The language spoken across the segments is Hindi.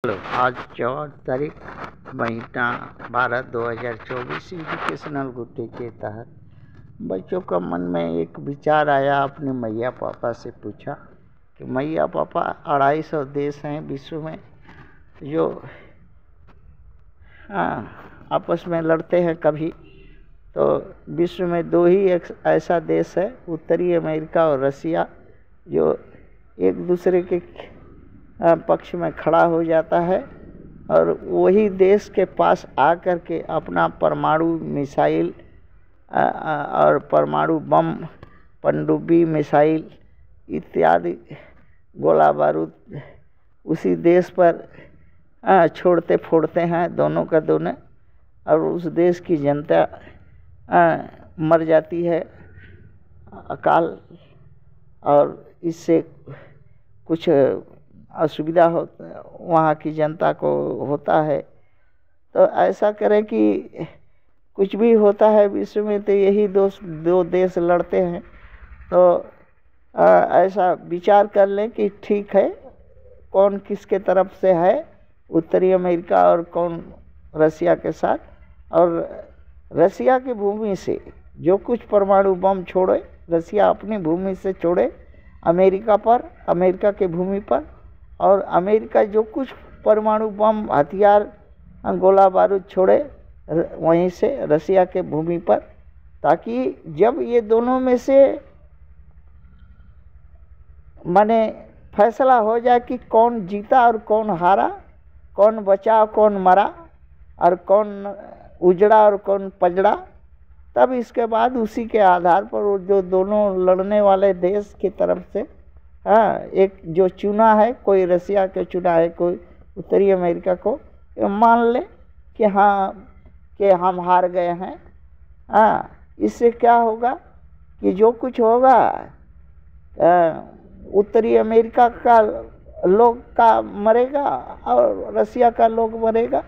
आज 14 महीना 12/2024 एजुकेशनल गुड्डे के तहत बच्चों का मन में एक विचार आया। अपने मैया पापा से पूछा कि मैया पापा 250 देश हैं विश्व में जो आपस में लड़ते हैं कभी, तो विश्व में दो ही एक ऐसा देश है, उत्तरी अमेरिका और रसिया, जो एक दूसरे के पक्ष में खड़ा हो जाता है और वही देश के पास आकर के अपना परमाणु मिसाइल और परमाणु बम, पनडुब्बी मिसाइल इत्यादि गोला बारूद उसी देश पर छोड़ते फोड़ते हैं दोनों का दोनों, और उस देश की जनता मर जाती है अकाल, और इससे कुछ असुविधा हो वहाँ की जनता को होता है। तो ऐसा करें कि कुछ भी होता है विश्व में तो यही दो देश लड़ते हैं, तो ऐसा विचार कर लें कि ठीक है कौन किसके तरफ से है, उत्तरी अमेरिका और कौन रसिया के साथ, और रसिया की भूमि से जो कुछ परमाणु बम छोड़े रसिया अपनी भूमि से छोड़े अमेरिका पर, अमेरिका की भूमि पर, और अमेरिका जो कुछ परमाणु बम हथियार गोला बारूद छोड़े वहीं से रसिया के भूमि पर, ताकि जब ये दोनों में से माने फैसला हो जाए कि कौन जीता और कौन हारा, कौन बचा और कौन मरा, और कौन उजड़ा और कौन पजड़ा, तब इसके बाद उसी के आधार पर वो जो दोनों लड़ने वाले देश की तरफ से एक जो चुना है, कोई रसिया को चुना है, कोई उत्तरी अमेरिका को, मान ले कि कि हम हार गए हैं। इससे क्या होगा कि जो कुछ होगा उत्तरी अमेरिका का लोग का मरेगा और रसिया का लोग मरेगा,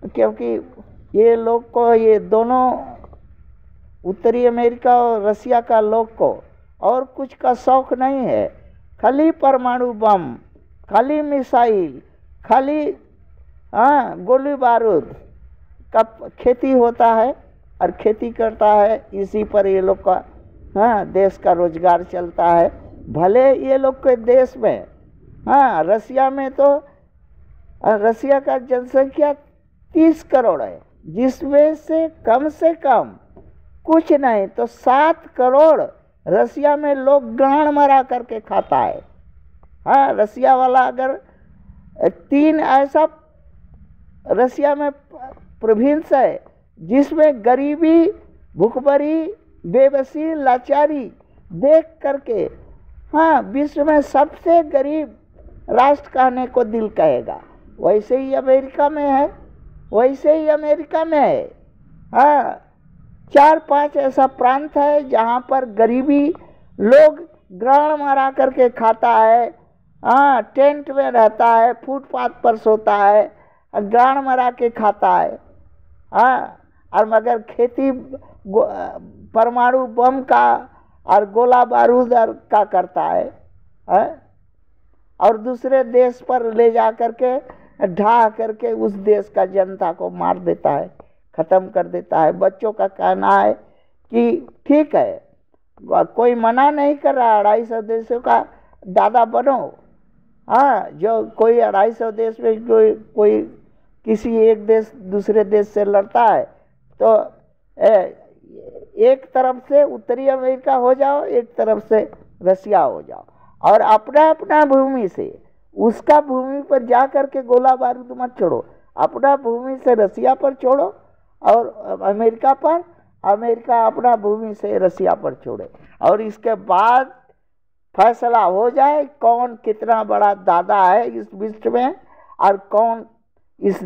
क्योंकि ये लोग को, ये दोनों उत्तरी अमेरिका और रसिया का लोग को और कुछ का शौक नहीं है, खाली परमाणु बम, खाली मिसाइल, खाली गोली बारूद का खेती होता है और खेती करता है, इसी पर ये लोग का देश का रोजगार चलता है। भले ये लोग के देश में रसिया में तो रसिया का जनसंख्या 30 करोड़ है, जिसमें से कम कुछ नहीं तो 7 करोड़ रसिया में लोग गांड मरा करके खाता है। रसिया वाला अगर 3 ऐसा रसिया में प्रोविंस है जिसमें गरीबी, भूखमरी, बेबसी, लाचारी देख करके विश्व में सबसे गरीब राष्ट्र कहने को दिल कहेगा, वैसे ही अमेरिका में है, वैसे ही अमेरिका में है। 4-5 ऐसा प्रांत है जहाँ पर गरीबी, लोग गांड मारा करके खाता है, टेंट में रहता है, फुटपाथ पर सोता है, गांड मारा के खाता है, और मगर खेती परमाणु बम का और गोला बारूद का करता है, और दूसरे देश पर ले जा करके ढा करके उस देश का जनता को मार देता है, ख़त्म कर देता है। बच्चों का कहना है कि ठीक है, कोई मना नहीं कर रहा 250 देशों का दादा बनो, जो कोई 250 देश में कोई किसी एक देश दूसरे देश से लड़ता है तो एक तरफ से उत्तरी अमेरिका हो जाओ, एक तरफ से रसिया हो जाओ, और अपना अपना भूमि से उसका भूमि पर जा करके गोला बारूद मत छोड़ो, अपना भूमि से रसिया पर छोड़ो और अमेरिका अपना भूमि से रसिया पर छोड़े, और इसके बाद फैसला हो जाए कौन कितना बड़ा दादा है इस विश्व में और कौन इस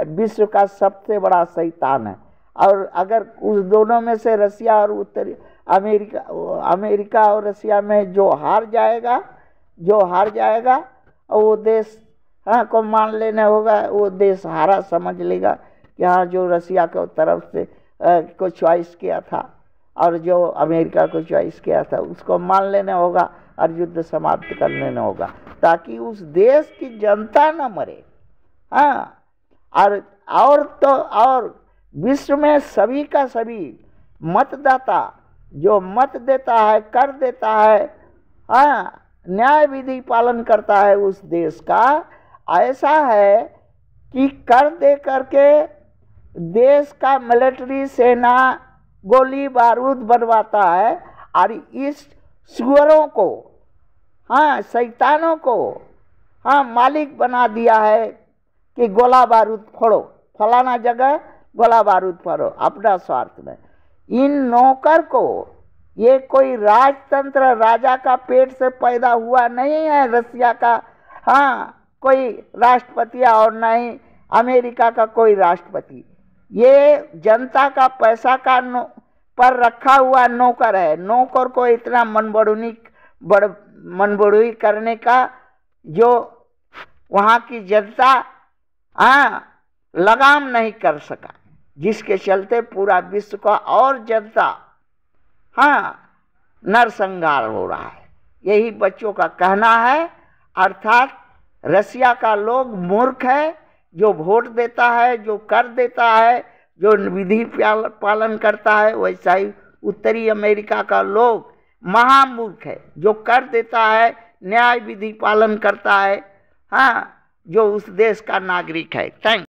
विश्व का सबसे बड़ा शैतान है। और अगर उस दोनों में से रसिया और उत्तरी अमेरिका और रसिया में जो हार जाएगा वो देश को मान लेना होगा, वो देश हारा समझ लेगा कि जो रसिया को तरफ से को चॉइस किया था और जो अमेरिका को चॉइस किया था उसको मान लेना होगा और युद्ध समाप्त कर लेना होगा, ताकि उस देश की जनता न मरे, हाँ, और तो और विश्व में सभी का सभी मतदाता जो मत देता है, कर देता है, हाँ, न्याय विधि पालन करता है उस देश का, ऐसा है कि कर दे करके देश का मिलिट्री सेना गोली बारूद बनवाता है और इस सुअरों को, हाँ, शैतानों को, हाँ, मालिक बना दिया है कि गोला बारूद फोड़ो, फलाना जगह गोला बारूद फोड़ो अपना स्वार्थ में। इन नौकर को, ये कोई राजतंत्र राजा का पेट से पैदा हुआ नहीं है रसिया का, हाँ, कोई राष्ट्रपति और नहीं अमेरिका का कोई राष्ट्रपति। ये जनता का पैसा का पर रखा हुआ नौकर है। नौकर को इतना मनबड़ुई करने का जो वहाँ की जनता, हाँ, लगाम नहीं कर सका, जिसके चलते पूरा विश्व का और जनता, हाँ, नरसंहार हो रहा है। यही बच्चों का कहना है। अर्थात रसिया का लोग मूर्ख है, जो वोट देता है, जो कर देता है, जो विधि पालन करता है, वैसा ही उत्तरी अमेरिका का लोग महामूर्ख है, जो कर देता है, न्याय विधि पालन करता है, हाँ, जो उस देश का नागरिक है। थैंक